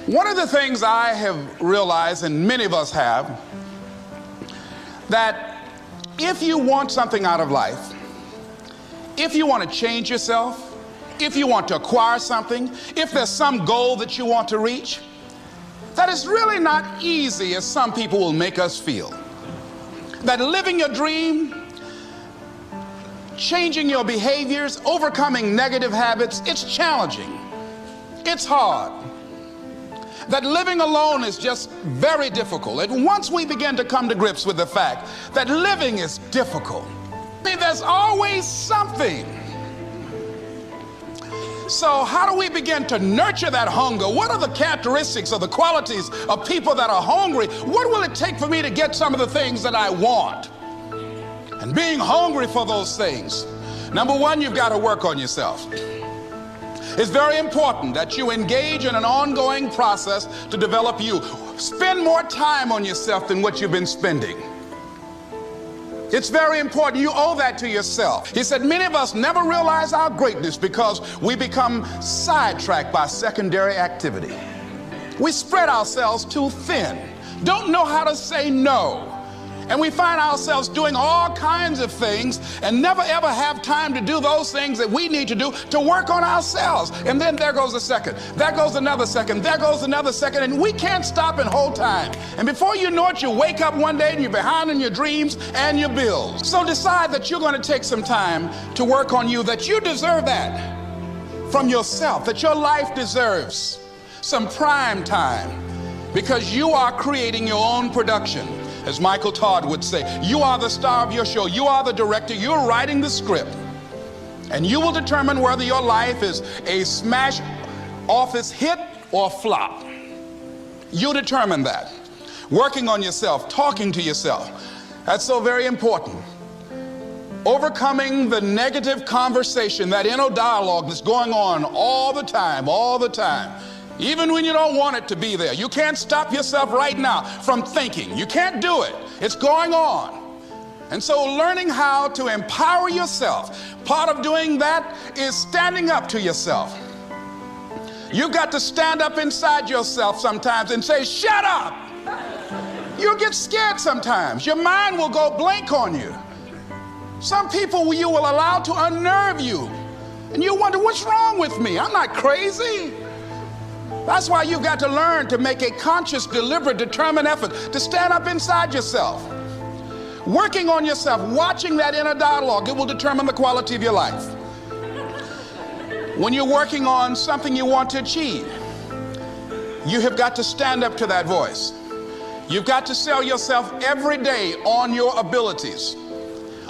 One of the things I have realized, and many of us have, that if you want something out of life, if you want to change yourself, if you want to acquire something, if there's some goal that you want to reach, that it's really not easy as some people will make us feel. That living your dream, changing your behaviors, overcoming negative habits, it's challenging. It's hard. That living alone is just very difficult. And once we begin to come to grips with the fact that living is difficult, there's always something. So how do we begin to nurture that hunger? What are the characteristics or the qualities of people that are hungry? What will it take for me to get some of the things that I want? And being hungry for those things, number one, you've got to work on yourself. It's very important that you engage in an ongoing process to develop you. Spend more time on yourself than what you've been spending. It's very important. You owe that to yourself. He said many of us never realize our greatness because we become sidetracked by secondary activity. We spread ourselves too thin, don't know how to say no. And we find ourselves doing all kinds of things and never ever have time to do those things that we need to do to work on ourselves. And then there goes a second, there goes another second, there goes another second, and we can't stop and hold time. And before you know it, you wake up one day and you're behind in your dreams and your bills. So decide that you're going to take some time to work on you, that you deserve that from yourself, that your life deserves some prime time because you are creating your own production. As Michael Todd would say, you are the star of your show. You are the director. You're writing the script. And you will determine whether your life is a smash office hit or flop. You determine that. Working on yourself, talking to yourself. That's so very important. Overcoming the negative conversation, that inner dialogue that's going on all the time. Even when you don't want it to be there. You can't stop yourself right now from thinking. You can't do it. It's going on. And so learning how to empower yourself, part of doing that is standing up to yourself. You've got to stand up inside yourself sometimes and say, shut up. You'll get scared sometimes. Your mind will go blank on you. Some people you will allow to unnerve you. And you wonder, what's wrong with me? I'm not crazy. That's why you've got to learn to make a conscious, deliberate, determined effort to stand up inside yourself. Working on yourself, watching that inner dialogue, it will determine the quality of your life. When you're working on something you want to achieve, you have got to stand up to that voice. You've got to sell yourself every day on your abilities,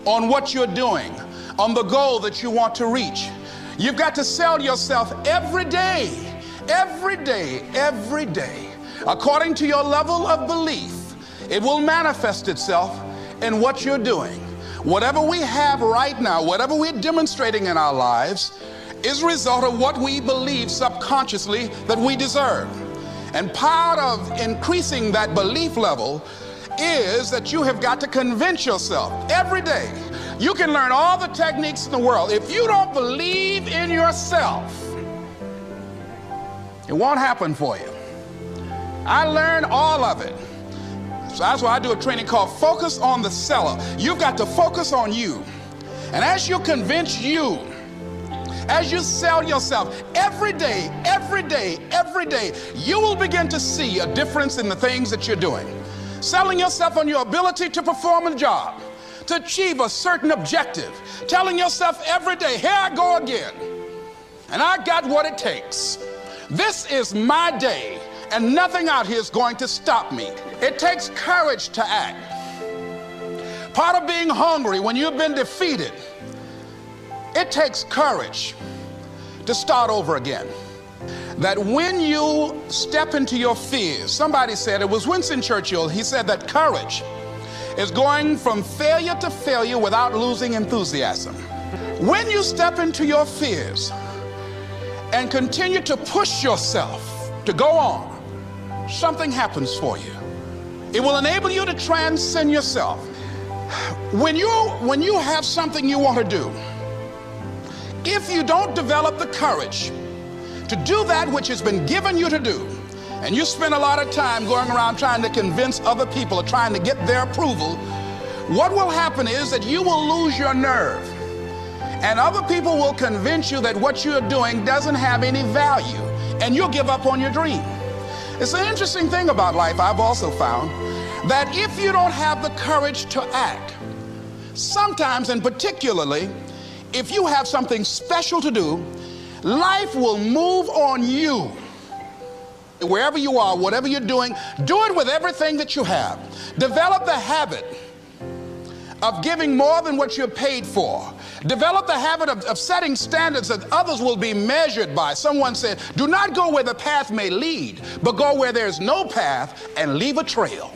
on what you're doing, on the goal that you want to reach. You've got to sell yourself every day. Every day, according to your level of belief, it will manifest itself in what you're doing. Whatever we have right now, whatever we're demonstrating in our lives, is a result of what we believe subconsciously that we deserve. And part of increasing that belief level is that you have got to convince yourself every day. You can learn all the techniques in the world. If you don't believe in yourself, it won't happen for you. I learned all of it. So that's why I do a training called Focus on the Seller. You've got to focus on you. And as you convince you, as you sell yourself every day, you will begin to see a difference in the things that you're doing. Selling yourself on your ability to perform a job, to achieve a certain objective. Telling yourself every day, here I go again. And I got what it takes. This is my day, and nothing out here is going to stop me. It takes courage to act. Part of being hungry when you've been defeated, it takes courage to start over again. That when you step into your fears, somebody said, it was Winston Churchill, he said that courage is going from failure to failure without losing enthusiasm. When you step into your fears, and continue to push yourself to go on, something happens for you. It will enable you to transcend yourself. When you have something you want to do, if you don't develop the courage to do that which has been given you to do, and you spend a lot of time going around trying to convince other people or trying to get their approval, what will happen is that you will lose your nerve. And other people will convince you that what you're doing doesn't have any value, and you'll give up on your dream. It's an interesting thing about life, I've also found, that if you don't have the courage to act, sometimes, and particularly, if you have something special to do, life will move on you. Wherever you are, whatever you're doing, do it with everything that you have. Develop the habit of giving more than what you're paid for. Develop the habit of setting standards that others will be measured by. Someone said, do not go where the path may lead, but go where there's no path and leave a trail.